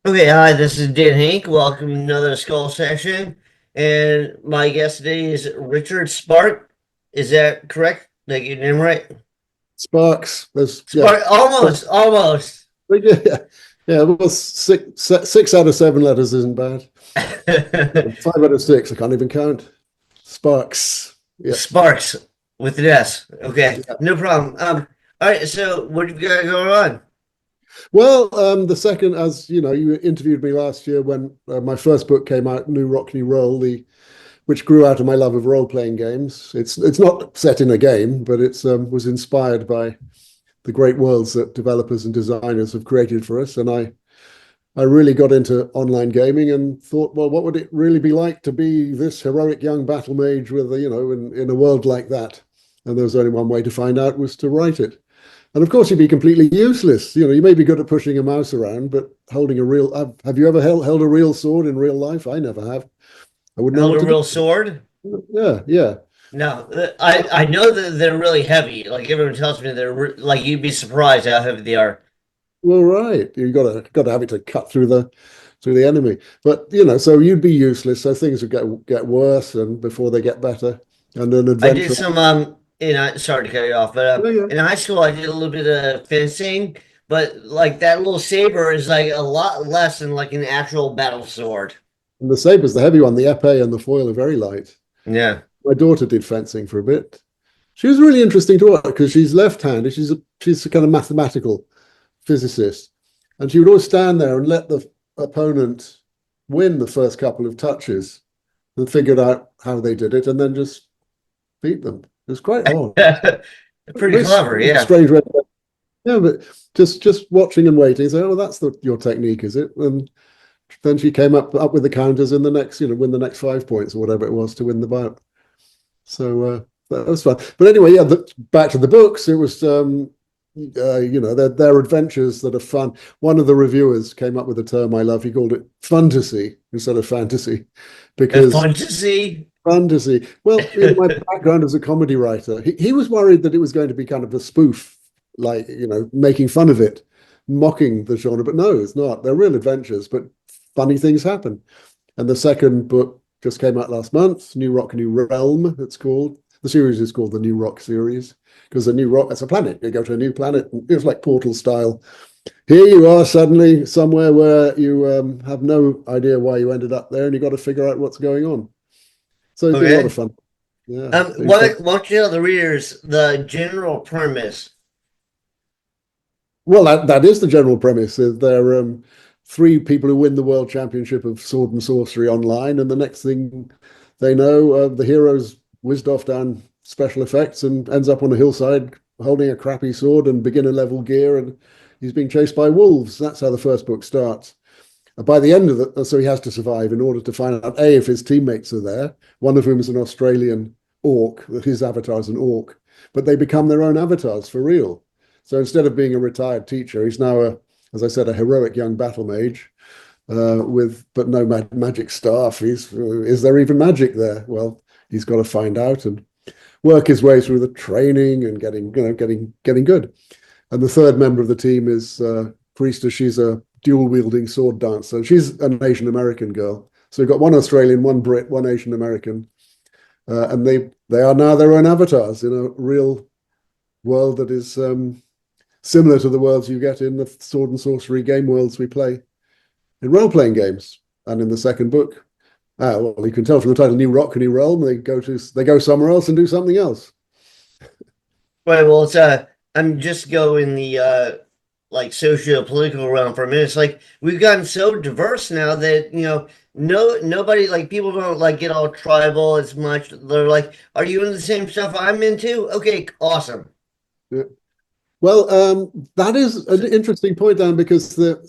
Okay, hi, this is Dan Henk. Welcome to another Skull Session. And my guest today is Richard Spark. Is that correct? Did I get your name right? Sparks. There's yeah, Spark, almost, almost. yeah, yeah. Well, six out of seven letters isn't bad. Five out of six, I can't even count. Sparks. Yeah, Sparks with an S. Okay, yeah. no problem. All right, so what have you got going on? Well, the second, as you know, you interviewed me last year when my first book came out, New Rock, New Roll, the which grew out of my love of role playing games. It's not set in a game, but it's was inspired by the great worlds that developers and designers have created for us, and I really got into online gaming and thought, well, what would it really be like to be this heroic young battle mage with, in a world like that? And there was only one way to find out was to write it. And of course, you'd be completely useless. You may be good at pushing a mouse around, but holding a real, have you ever held a real sword in real life? I never have. I wouldn't know Held what a to do. real sword? Yeah, yeah. No, I know that they're really heavy. Like everyone tells me, like you'd be surprised how heavy they are. Well, right. You got to have it to cut through the enemy. But so you'd be useless. So things would get worse, and before they get better, and an I did adventure. some sorry to cut you off, but Yeah, yeah. in high school I did a little bit of fencing, but like that little saber is like a lot less than like an actual battle sword. And the saber's the heavy one. The epee and the foil are very light. Yeah. My daughter did fencing for a bit. She was really interesting to watch because she's left-handed. She's a kind of mathematical physicist, and she would always stand there and let the opponent win the first couple of touches and figured out how they did it, and then just beat them. It was quite odd. Pretty Very clever, yeah. strange way. Yeah, but just watching and waiting. So, oh, that's your technique, is it? And then she came up with the counters in the next, win the next 5 points or whatever it was to win the bout. So that was fun. But anyway, yeah, back to the books. It was, they're adventures that are fun. One of the reviewers came up with a term I love. He called it fantasy instead of fantasy, A because fantasy. fantasy. Well, my background as a comedy writer, he was worried that it was going to be kind of a spoof, like, making fun of it, mocking the genre. But no, it's not. They're real adventures, but funny things happen. And the second book just came out last month, New Rock, New Realm, it's called. The series is called the New Rock series because the New Rock, it's a planet. You go to a new planet, and it's like Portal style. Here you are suddenly somewhere where you have no idea why you ended up there, and you've got to figure out what's going on. So it's been a lot of Okay. fun. Yeah. What won't you tell the readers the general premise? Well, that is the general premise. There are three people who win the world championship of sword and sorcery online, and the next thing they know, the hero's whizzed off down special effects and ends up on a hillside holding a crappy sword and beginner level gear, and he's being chased by wolves. That's how the first book starts. By the end of it, so he has to survive in order to find out A, if his teammates are there, one of whom is an Australian orc, that his avatar is an orc, but they become their own avatars for real. So instead of being a retired teacher, he's now, as I said, a heroic young battle mage but no magic staff. Is there even magic there? Well, he's got to find out and work his way through the training and getting good. And the third member of the team is Priestess. She's a dual wielding sword dancer. She's an Asian American girl. So we've got one Australian, one Brit, one Asian American, and they are now their own avatars in a real world that is similar to the worlds you get in the sword and sorcery game worlds we play in role-playing games. And in the second book, well, you can tell from the title, New Rock, New Realm, they go somewhere else and do something else. Right, well, I'm just going the like socio-political realm for a minute. It's like we've gotten so diverse now that nobody, like, people don't like get all tribal as much. They're like, are you into the same stuff I'm into? Okay, awesome. Yeah. Well, that is an interesting point, Dan, because the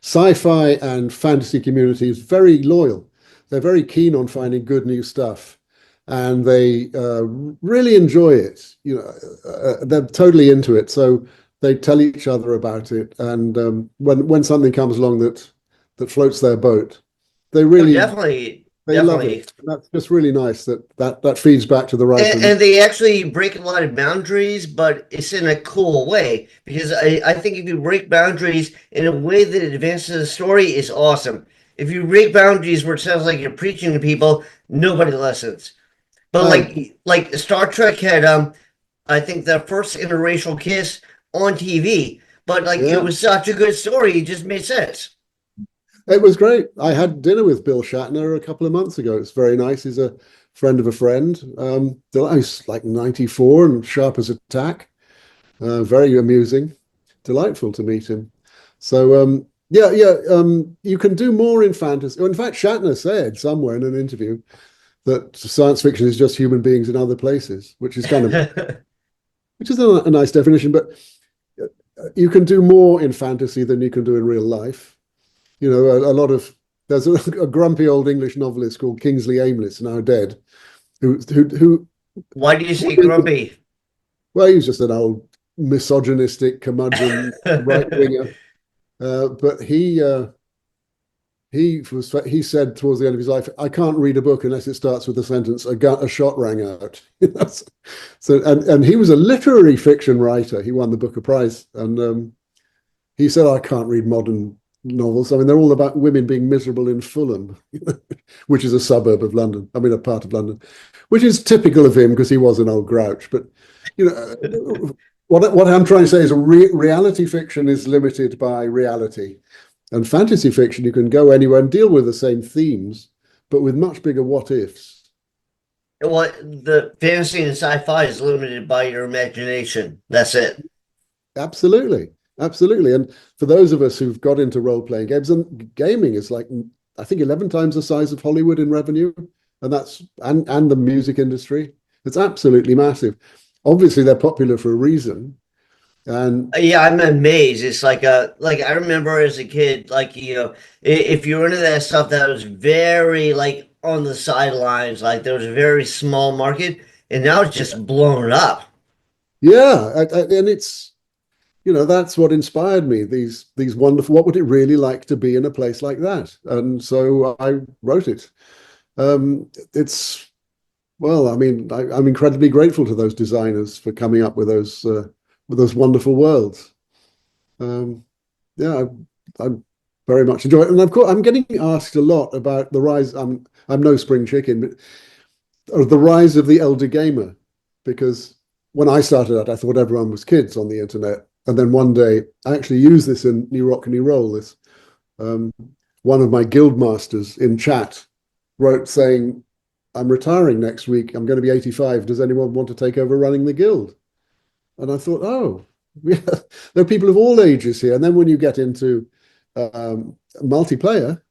sci-fi and fantasy community is very loyal. They're very keen on finding good new stuff, and they really enjoy it. They're totally into it. So they tell each other about it, and when something comes along that floats their boat, they Oh, really definitely. They love definitely. it. That's just really nice that feeds back to the writer. And they actually break a lot of boundaries, but it's in a cool way because I think if you break boundaries in a way that advances the story, is awesome. If you break boundaries where it sounds like you're preaching to people, nobody listens. But I like Star Trek had I think the first interracial kiss on TV, but like it Yeah, was such a good story, it just made sense. it was great. I had dinner with Bill Shatner a couple of months ago. It's very nice. He's a friend of a friend. He's like 94 and sharp as a tack. Very amusing. Delightful to meet him. So you can do more in fantasy. In fact, Shatner said somewhere in an interview that science fiction is just human beings in other places, which is a nice definition. But you can do more in fantasy than you can do in real life. You know, a lot of there's a grumpy old English novelist called Kingsley Amis, now dead, who Why do you say grumpy? well, he's just an old misogynistic curmudgeon right winger. But he said towards the end of his life, I can't read a book unless it starts with the sentence a shot rang out. So and he was a literary fiction writer. He won the Booker Prize, and he said, I can't read modern novels. I mean, they're all about women being miserable in Fulham, which is a suburb of London. I mean, a part of London, which is typical of him because he was an old grouch. But you know, what I'm trying to say is reality fiction is limited by reality. And fantasy fiction, you can go anywhere and deal with the same themes, but with much bigger what ifs. Well, the fantasy and sci-fi is limited by your imagination. That's it. Absolutely. Absolutely. And for those of us who've got into role-playing games, and gaming is like, I think 11 times the size of Hollywood in revenue, and the music industry. It's absolutely massive. Obviously, they're popular for a reason. And Yeah, I'm amazed. It's like I remember as a kid, like if you're into that stuff, that was very like on the sidelines. Like there was a very small market, and now it's just blown up. yeah, and it's, that's what inspired me. These wonderful, what would it really like to be in a place like that? And so I wrote it. It's, well, I mean, I'm incredibly grateful to those designers for coming up with those wonderful worlds. Um, yeah, I very much enjoy it, and of course, I'm getting asked a lot about the rise. I'm no spring chicken, but or the rise of the elder gamer, because when I started out, I thought everyone was kids on the internet, and then one day I actually used this in New Rock and New Roll. This um, one of my guild masters in chat wrote saying, "I'm retiring next week. I'm going to be 85. Does anyone want to take over running the guild?" And I thought, oh, yeah, there are people of all ages here. And then when you get into multiplayer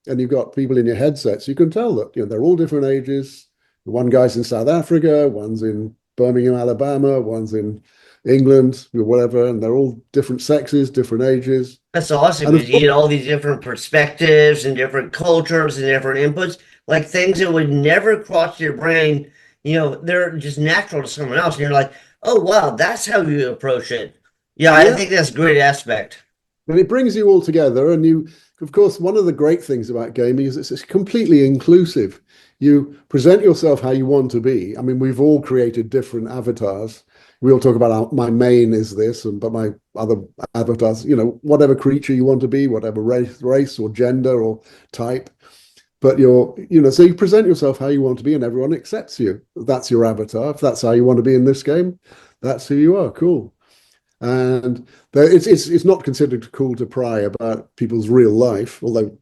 and you've got people in your headsets, you can tell that they're all different ages. One guy's in South Africa, one's in Birmingham, Alabama, one's in England, whatever, and they're all different sexes, different ages. That's awesome And of because you course, get all these different perspectives and different cultures and different inputs, like things that would never cross your brain. They're just natural to someone else, and you're like, oh wow, that's how you approach it. Yeah, I yeah, think that's a great aspect. and it brings you all together. And of course, one of the great things about gaming is it's completely inclusive. You present yourself how you want to be. I mean, we've all created different avatars. We all talk about my main is this, but my other avatars, whatever creature you want to be, whatever race or gender or type. But so you present yourself how you want to be, and everyone accepts you. That's your avatar. If that's how you want to be in this game, that's who you are. Cool. And it's not considered cool to pry about people's real life, although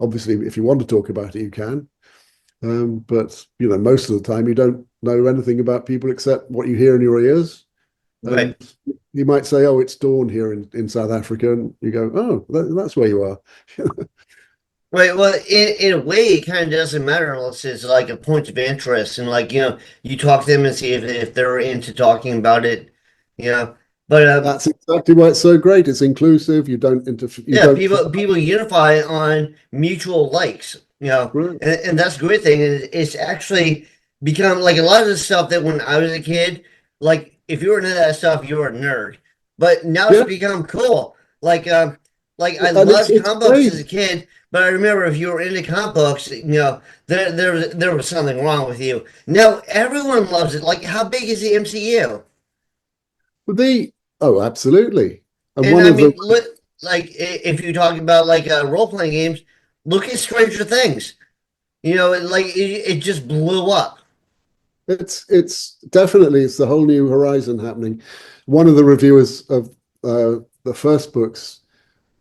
obviously if you want to talk about it, you can. But most of the time you don't know anything about people except what you hear in your ears. And Right. you might say, "Oh, it's dawn here in South Africa," and you go, "Oh, that's where you are." Right. Well, in a way, it kind of doesn't matter unless it's like a point of interest, and like you talk to them and see if they're into talking about it. You know, but That's exactly why it's so great. It's inclusive. You don't interfere. You yeah, don't. people unify on mutual likes. Right. And that's the great thing. It's actually become like a lot of the stuff that when I was a kid, like if you were into that stuff, you were a nerd. But now it's Yeah, become cool. Like I and it's loved it's comic books great. as a kid, But I remember if you were into comic books, there was something wrong with you. Now everyone loves it. Like, how big is the MCU? But oh, absolutely. And And one I of the, mean, look, like if you talk about like role playing games, look at Stranger Things. It just blew up. it's definitely, it's the whole new horizon happening. One of the reviewers of the first books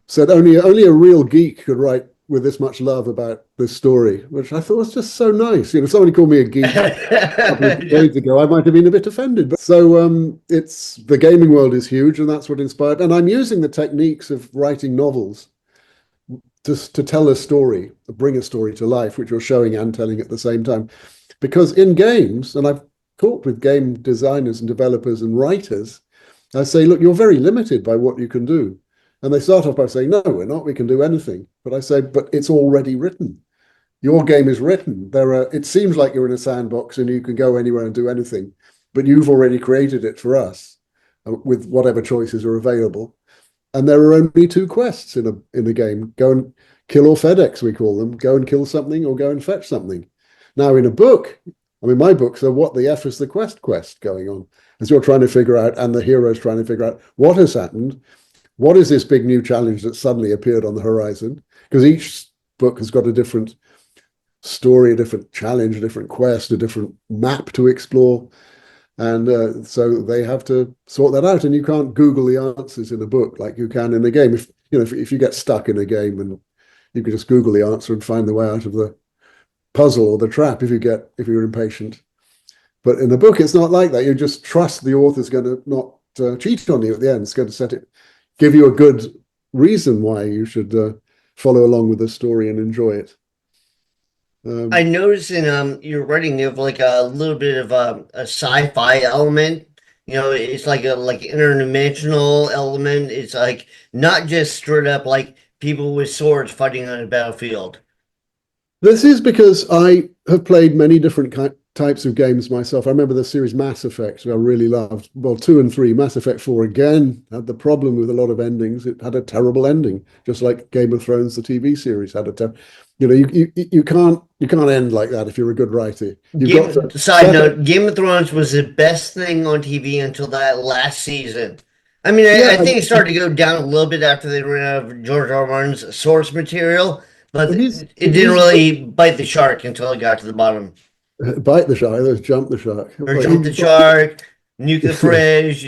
said only a real geek could write with this much love about this story, which I thought was just so nice. Somebody called me a geek a couple of days ago, I might have been a bit offended. But so it's the gaming world is huge, and that's what inspired. And I'm using the techniques of writing novels to tell a story, bring a story to life, which you're showing and telling at the same time. Because in games, and I've talked with game designers and developers and writers, I say, look, you're very limited by what you can do. And they start off by saying, no, we're not, we can do anything. But I say, but it's already written. Your game is written. It seems like you're in a sandbox and you can go anywhere and do anything, but you've already created it for us with whatever choices are available. And there are only two quests in a game: go and kill or FedEx, we call them. Go and kill something or go and fetch something. Now, in a book, I mean, my books are what the F is the quest going on, as you're trying to figure out, and the hero's trying to figure out what has happened. What is this big new challenge that suddenly appeared on the horizon? Because each book has got a different story, a different challenge, a different quest, a different map to explore. And so they have to sort that out. And you can't Google the answers in a book like you can in a game. If you get stuck in a game, and you can just Google the answer and find the way out of the puzzle or the trap if you're impatient. But in a book, it's not like that. You just trust the author's going to not cheat on you at the end. It's going to give you a good reason why you should follow along with the story and enjoy it. I noticed in your writing you have like a little bit of a sci-fi element. It's like a like interdimensional element. It's like not just straight up like people with swords fighting on a battlefield. This is because I have played many different types of games myself. I remember the series Mass Effect, I really loved. Well, 2 and 3. Mass Effect 4 again had the problem with a lot of endings. It had a terrible ending, just like Game of Thrones, the TV series, had a terrible. You can't end like that if you're a good writer. You've got to Side note, Game of Thrones was the best thing on TV until that last season. I mean, I yeah. think it started to go down a little bit after they ran out of George R. R. Martin's source material, but And it didn't he's really bite the shark until it got to the bottom. bite the shark. There's jump the shark. Or But jump the shark, nuke the fridge,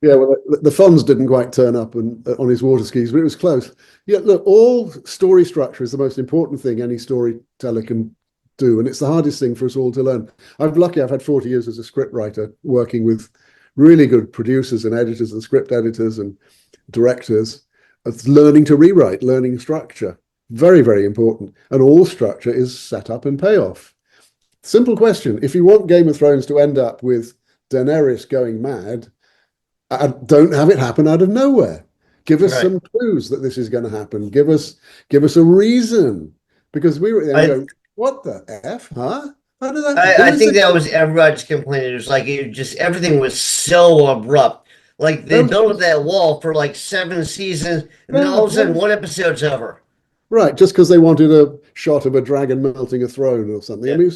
yeah, well, the funds didn't quite turn up on his water skis, but it was close. Yeah, look, all story structure is the most important thing any storyteller can do, and it's the hardest thing for us all to learn. I've had 40 years as a script writer, working with really good producers and editors and script editors and directors. It's learning to rewrite, learning structure. Very, very important. And all structure is set up and payoff. Simple question. If you want Game of Thrones to end up with Daenerys going mad, don't have it happen out of nowhere. Give us right. some clues that this is going to happen. Give us a reason, because we were there going, what the F, huh? How did that? I think that was everybody's complaint. It was like everything was so abrupt. Like they built up that wall for like 7 seasons, and then all of a sudden one episode's over. Right, just because they wanted a shot of a dragon melting a throne or something. Yeah. I mean,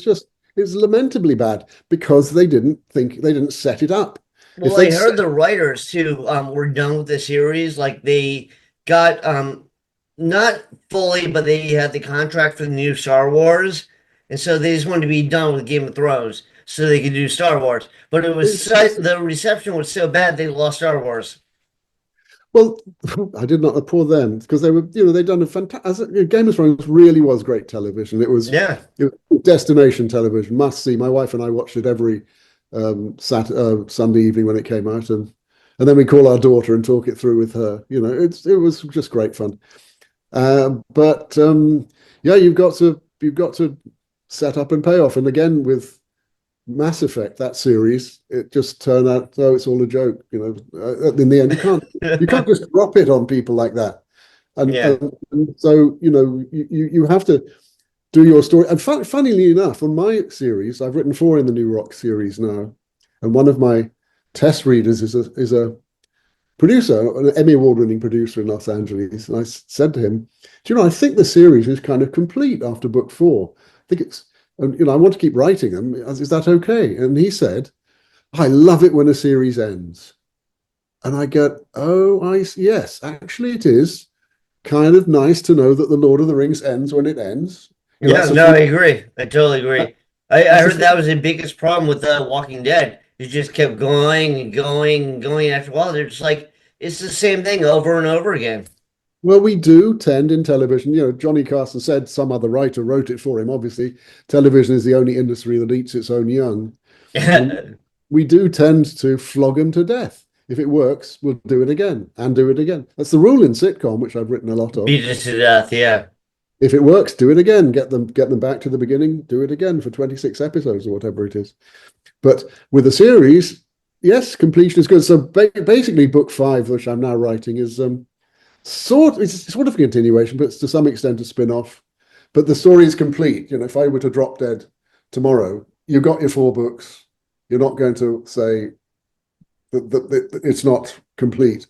it's lamentably bad because they didn't set it up. Well, I heard the writers too were done with the series. Like they got not fully, but they had the contract for the new Star Wars, and so they just wanted to be done with Game of Thrones so they could do Star Wars. But the reception was so bad they lost Star Wars. Well, I did not applaud them because they'd done a fantastic. Game of Thrones really was great television. It was destination television, must see. My wife and I watched it every Sunday evening when it came out, and then we call our daughter and talk it through with her. It was just great fun. But yeah, you've got to set up and pay off. And again, with Mass Effect, that series, it just turned out, oh, it's all a joke. In the end, you can't just drop it on people like that. And so you have to do your story. And funnily enough, on my series, I've written 4 in the New Rock series now, and one of my test readers is a producer, an Emmy Award-winning producer in Los Angeles, and I said to him, "Do you know? I think the series is kind of complete after book 4. I think it's, and I want to keep writing them. Is that okay?" And he said, "I love it when a series ends." And I go, "Oh, yes, actually, it is kind of nice to know that the Lord of the Rings ends when it ends." Yeah, That's a no, I feeling. agree. I totally agree. I That's a heard that feeling. was the biggest problem with Walking Dead. It just kept going and going and going. After a while, they're just like, it's the same thing over and over again. Well, we do tend in television, Johnny Carson said some other writer wrote it for him. Obviously, television is the only industry that eats its own young. And we do tend to flog them to death. If it works, we'll do it again and do it again. That's the rule in sitcom, which I've written a lot of. Beat it to death, yeah. If it works, do it again. Get them back to the beginning. Do it again for 26 episodes or whatever it is. But with a series, yes, completion is good. So basically, book 5, which I'm now writing, is it's sort of a continuation, but it's to some extent a spin-off. But the story is complete. If I were to drop dead tomorrow, you got your 4 books. You're not going to say that it's not complete.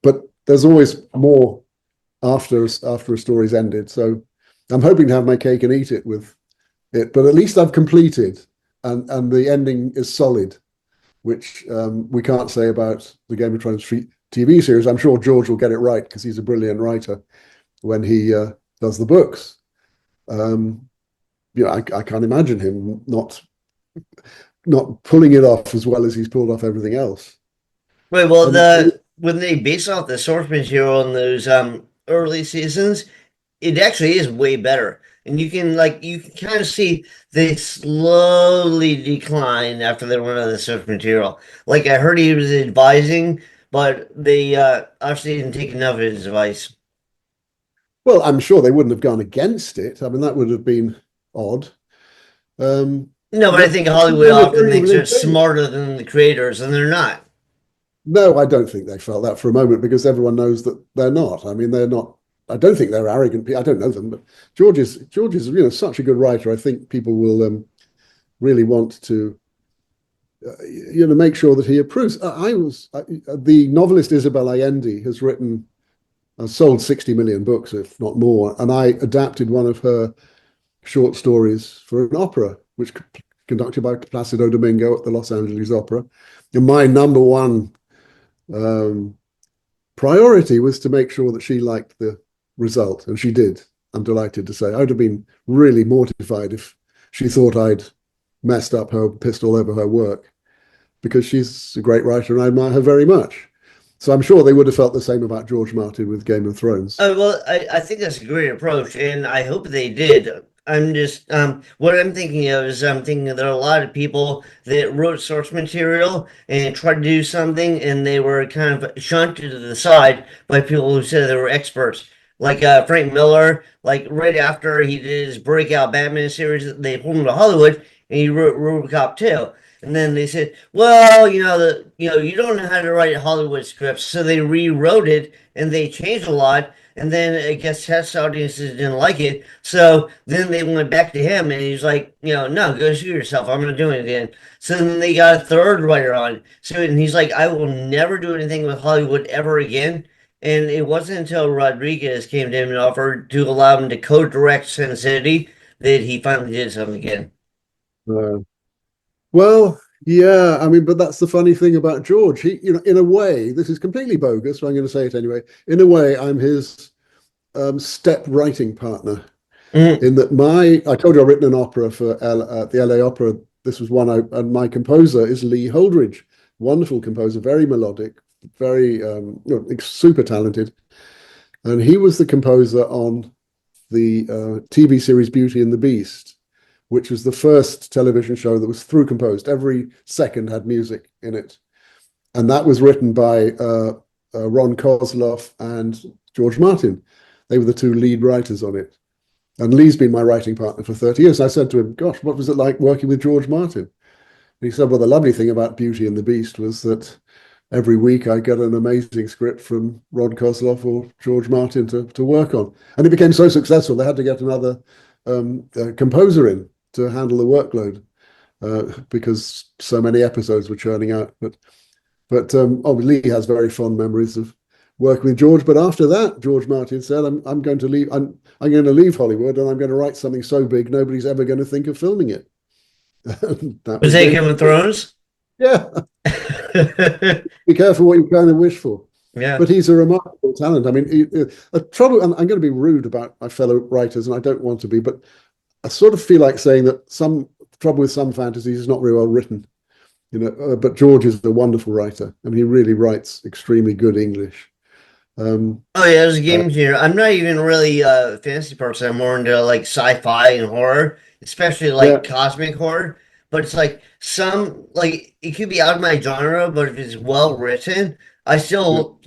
But there's always more after a story's ended. So I'm hoping to have my cake and eat it with it. But at least I've completed, and the ending is solid, which we can't say about the Game of Thrones TV series. I'm sure George will get it right because he's a brilliant writer when he does the books. I can't imagine him not pulling it off as well as he's pulled off everything else. Wait, well, And when they base off the source material in those early seasons, it actually is way better. And you can kind of see they slowly decline after they run out of the source material. Like I heard he was advising, but they obviously didn't take enough of his advice. well, I'm sure they wouldn't have gone against it. I mean, that would have been odd. No, but I But think Hollywood often thinks they're smarter than the creators, and they're not. no, I don't think they felt that for a moment because everyone knows that they're not. I mean, they're not. I don't think they're arrogant people. I don't know them, but George is such a good writer. I think people will really want to make sure that he approves. The novelist Isabel Allende has written sold 60 million books, if not more, and I adapted one of her short stories for an opera, which conducted by Placido Domingo at the Los Angeles Opera. And my number one um, priority was to make sure that she liked the result, and she did. I'm delighted to say. I would have been really mortified if she thought I'd messed up her, pissed all over her work, because she's a great writer and I admire her very much. So I'm sure they would have felt the same about George Martin with Game of Thrones. Well, I think that's a great approach, and I hope they did. I'm just what I'm thinking of is I'm thinking there are a lot of people that wrote source material and tried to do something, and they were kind of shunted to the side by people who said they were experts. Like Frank Miller, like right after he did his breakout Batman series, they pulled him to Hollywood, and he wrote RoboCop 2. And then they said, well, you don't know how to write Hollywood scripts, so they rewrote it and they changed a lot. And then I guess test audiences didn't like it, so then they went back to him, and he's like, no, go shoot yourself. I'm gonna do it again. So then they got a third writer on. So and he's like, I will never do anything with Hollywood ever again. And it wasn't until Rodriguez came to him and offered to allow him to co-direct Sin City that he finally did something again. Uh, well, yeah, I mean, but that's the funny thing about George. He, in a way, this is completely bogus, but I'm going to say it anyway. In a way, I'm his step writing partner. Mhm. In that I told you I've written an opera for the LA Opera. This was one and my composer is Lee Holdridge, wonderful composer, very melodic, very super talented, and he was the composer on the TV series Beauty and the Beast, which was the first television show that was through composed. Every second had music in it, and that was written by Ron Kozloff and George Martin. They were the two lead writers on it. And Lee's been my writing partner for 30 years. And I said to him, gosh, what was it like working with George Martin? And he said, well, the lovely thing about Beauty and the Beast was that every week I get an amazing script from Ron Kozloff or George Martin to work on. And it became so successful, they had to get another composer in to handle the workload because so many episodes were churning out. But But obviously, Lee has very fond memories of working with George. But after that, George Martin said, I'm going to leave. I'm going to leave Hollywood, and I'm going to write something so big nobody's ever going to think of filming it." That Was was that Game. Game of Thrones? Yeah, be careful what you kind of wish for. Yeah. But he's a remarkable talent. I mean, a trouble. And I'm going to be rude about my fellow writers, and I don't want to be, but I sort of feel like saying that some trouble with some fantasies is not very well written. But George is a wonderful writer. I mean, he really writes extremely good English. Oh yeah, it was a Uh, game changer. I'm not even really a fantasy person. I'm more into like sci-fi and horror, especially yeah, like cosmic horror. But it's like some like it could be out of my genre, but if it's well written, I yeah. still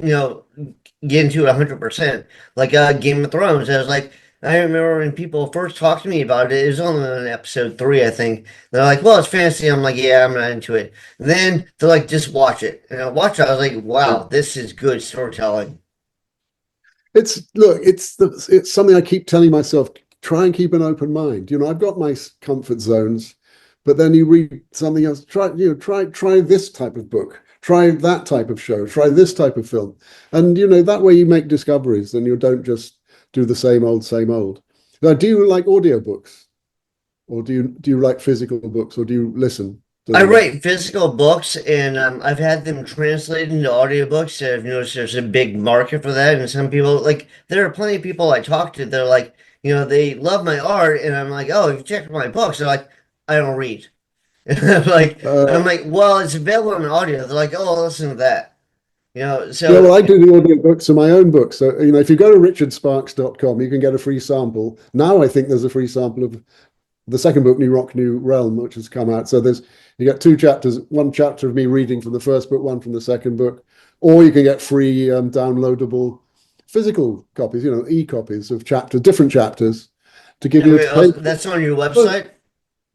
get into it 100%. Like Game of Thrones, I was like, I remember when people first talked to me about it. It was only on episode 3, I think. They're like, "Well, it's fantasy." I'm like, "Yeah, I'm not into it." Then they're like, "Just watch it," and I watched it. I was like, "Wow, this is good storytelling." It's something I keep telling myself. Try and keep an open mind. I've got my comfort zones, but then you read something else. Try this type of book. Try that type of show. Try this type of film, and that way you make discoveries, and you don't just do the same old, same old. Now, do you like audiobooks, or do you like physical books, or do you listen to I them? write physical books and I've had them translated into audiobooks. I've noticed there's a big market for that. And some people, like, there are plenty of people I talk to, they're like, they love my art. And I'm like, oh, have you checked my books? They're like, I don't read. And I'm Uh, like, well, it's available in audio. They're like, oh, I'll listen to that. Yeah, well, So I do the audiobooks of my own books. So, if you go to richardsparks.com, you can get a free sample. Now I think there's a free sample of the second book, New Rock, New Realm, which has come out. So you get two chapters, one chapter of me reading from the first book, one from the second book, or you can get free downloadable physical copies, e-copies of different chapters to give you a okay, taste. that's on your Well, website.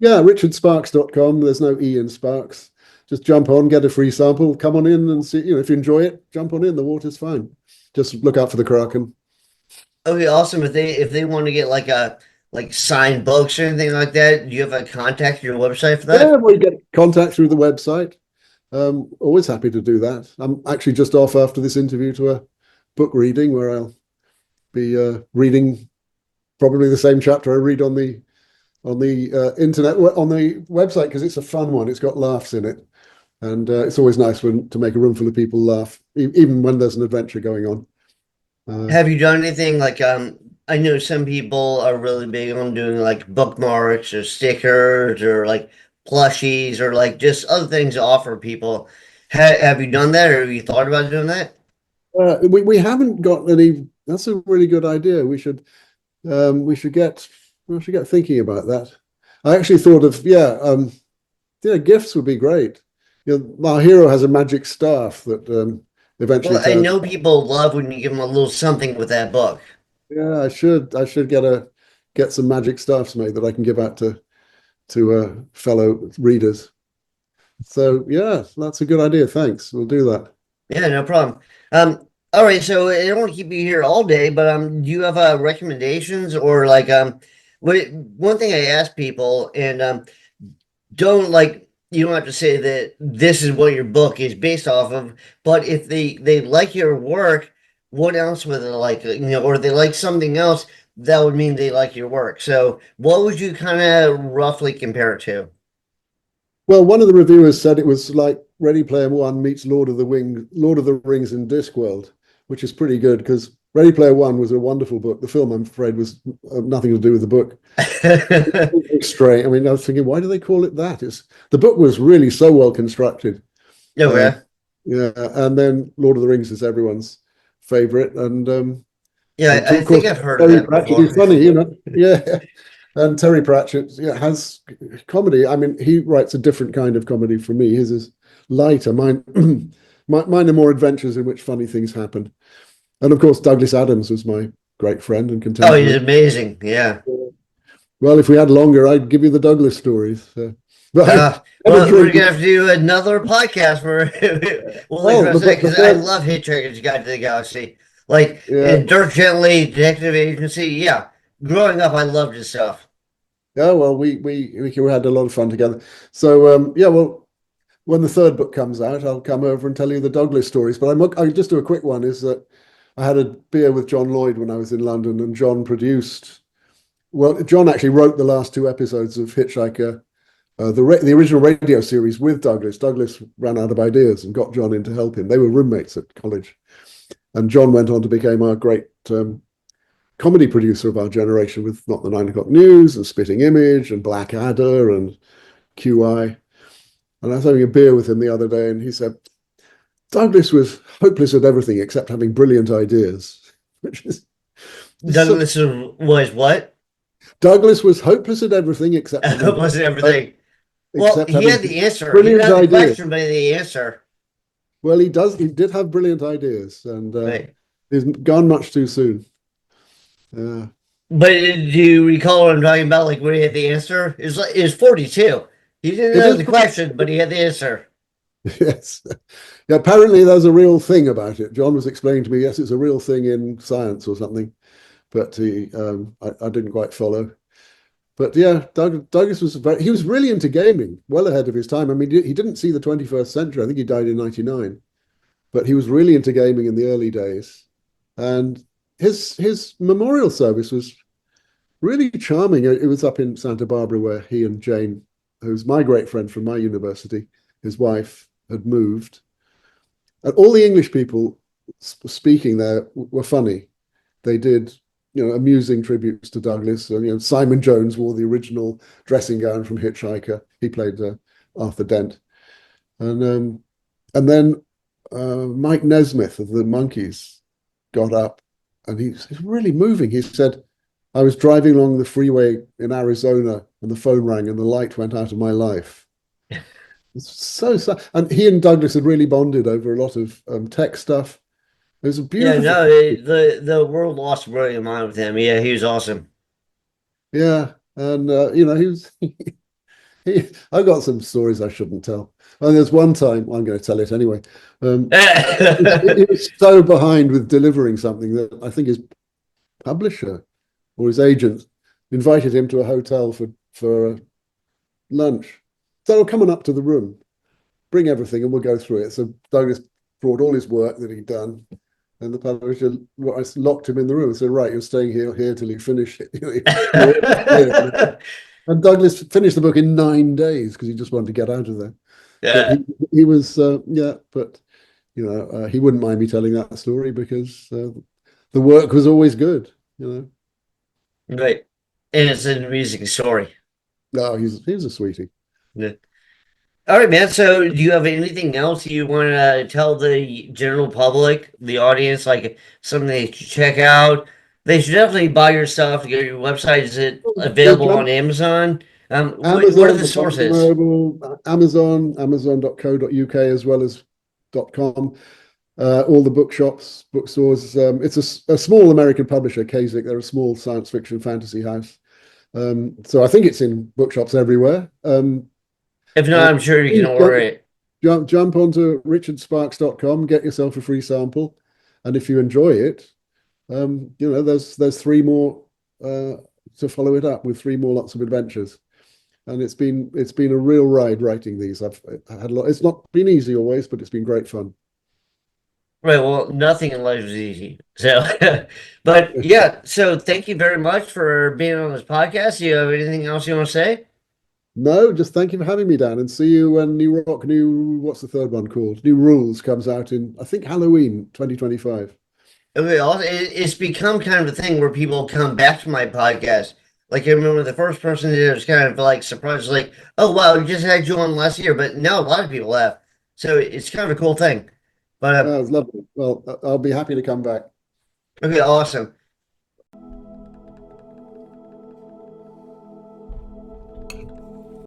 yeah, richardsparks.com. There's no E in Sparks. Just jump on, get a free sample, come on in and see. If you enjoy it, jump on in. The water's fine. Just look out for the Kraken. Okay, awesome. If they want to get like signed books or anything like that, do you have a contact your website for Yeah, that? well, you get contact through the website. Always happy to do that. I'm actually just off after this interview to a book reading where I'll be reading probably the same chapter I read on the internet on the website because it's a fun one. It's got laughs in it, and it's always nice to make a room full of people laugh, even when there's an adventure going on. Uh, Have you done anything like I know some people are really big on doing like bookmarks or stickers or like plushies or like just other things to offer people. Have you done that or have you thought about doing that? we haven't got any. That's a really good idea. We should get thinking about that. I actually thought of gifts would be great. Our hero has a magic staff that eventually Well, I turns. know people love when you give them a little something with that book. Yeah, I should get some magic staffs made that I can give out to fellow readers. So yeah, that's a good idea. Thanks. We'll do that. Yeah, no problem. All right, so I don't want to keep you here all day, but do you have recommendations or like one thing I ask people and don't like you don't have to say that this is what your book is based off of, but if they like your work, what else would they like, or they like something else, that would mean they like your work. So what would you kind of roughly compare it to? Well, one of the reviewers said it was like Ready Player One meets Lord of the Rings in Discworld, which is pretty good because Ready Player One was a wonderful book. The film, I'm afraid, was nothing to do with the book. Straight. I mean, I was thinking, why do they call it that? The book was really so well constructed. Uh, Okay. yeah, and then Lord of the Rings is everyone's favorite, Yeah, and I of course think I've heard of Terry that Pratchett before. is funny, yeah. And Terry Pratchett, yeah, has comedy. I mean, he writes a different kind of comedy from me. His is lighter. Mine, mine are more adventures in which funny things happen. And of course, Douglas Adams was my great friend and Oh, he's contemporary. amazing. Yeah. Well, if we had longer, I'd give you the Douglas stories. But I had a Well, we're drink. gonna have to do another podcast where we''ll think Well, about that the because I first, love Hitchhiker's Guide to the Galaxy. Like yeah, in Dirk Gently, Detective Agency. Yeah, growing up, I loved his stuff. yeah. Well, we had a lot of fun together. So yeah, well, when the third book comes out, I'll come over and tell you the Douglas stories. But I'll just do a quick one. Is that I had a beer with John Lloyd when I was in London, and John produced. Well, John actually wrote the last two episodes of Hitchhiker, the original radio series with Douglas. Douglas ran out of ideas and got John in to help him. They were roommates at college, and John went on to become our great comedy producer of our generation with Not the 9 O'Clock News and Spitting Image and Blackadder and QI. And I was having a beer with him the other day, and he said, Douglas was hopeless at everything except having brilliant ideas, which is Douglas was what? Douglas was hopeless at everything except Hopeless at everything. Well, he had the answer. Brilliant he had the ideas. question, but the answer. Well, he did have brilliant ideas, and Right. he's gone much too soon. But do you recall what I'm talking about? Like when he had the answer? It's 42. He didn't know the question, but he had the answer. Yes. Yeah, apparently there's a real thing about it. John was explaining to me, yes, it's a real thing in science or something, but I didn't quite follow. But yeah, Douglas he was really into gaming, well ahead of his time. I mean, he didn't see the 21st century. I think he died in 99, but he was really into gaming in the early days. And his memorial service was really charming. It was up in Santa Barbara where he and Jane, who's my great friend from my university, his wife, had moved. And all the English people speaking there were funny. They did, amusing tributes to Douglas. And, Simon Jones wore the original dressing gown from Hitchhiker. He played Arthur Dent. And then Mike Nesmith of the Monkees got up, and he's really moving. He said, I was driving along the freeway in Arizona and the phone rang and the light went out of my life. It's so sad. And he and Douglas had really bonded over a lot of tech stuff. It was a beautiful. Yeah, no, the world lost a brilliant mind with him. Yeah, he was awesome. Yeah, and he was. I got some stories I shouldn't tell. And there's one time I'm going to tell it anyway. He was so behind with delivering something that I think his publisher or his agent invited him to a hotel for lunch. So come on up to the room, bring everything, and we'll go through it. So Douglas brought all his work that he'd done, and the publisher locked him in the room and said, "Right, you're staying here till you finish it." And Douglas finished the book in 9 days because he just wanted to get out of there. Yeah, but he was but he wouldn't mind me telling that story because the work was always good. Right. And it's an amusing story. No, he's a sweetie. Yeah. All right, man. So, do you have anything else you want to tell the general public, the audience, like something they should check out? They should definitely buy your stuff. Your website, is it available on Amazon? What are the sources? Amazon, amazon.co.uk as well as .com. All the bookshops, bookstores. It's a small American publisher, Kasich. They're a small science fiction fantasy house. So I think it's in bookshops everywhere. If not, I'm sure you can order it. Jump onto richardsparks.com, get yourself a free sample, and if you enjoy it, there's 3 more to follow it up with 3 more lots of adventures, and it's been a real ride writing these. I've had a lot. It's not been easy always, but it's been great fun. Right. Well, nothing in life is easy. So, but yeah. So, thank you very much for being on this podcast. Do you have anything else you want to say? No, just thank you for having me, Dan, and see you when what's the third one called? New Rules comes out in, I think, Halloween 2025. It's become kind of a thing where people come back to my podcast. Like I remember the first person did it was kind of like surprised, like, oh wow, we just had you on last year, but now a lot of people have. So it's kind of a cool thing. But That was lovely. Well, I'll be happy to come back. okay, awesome.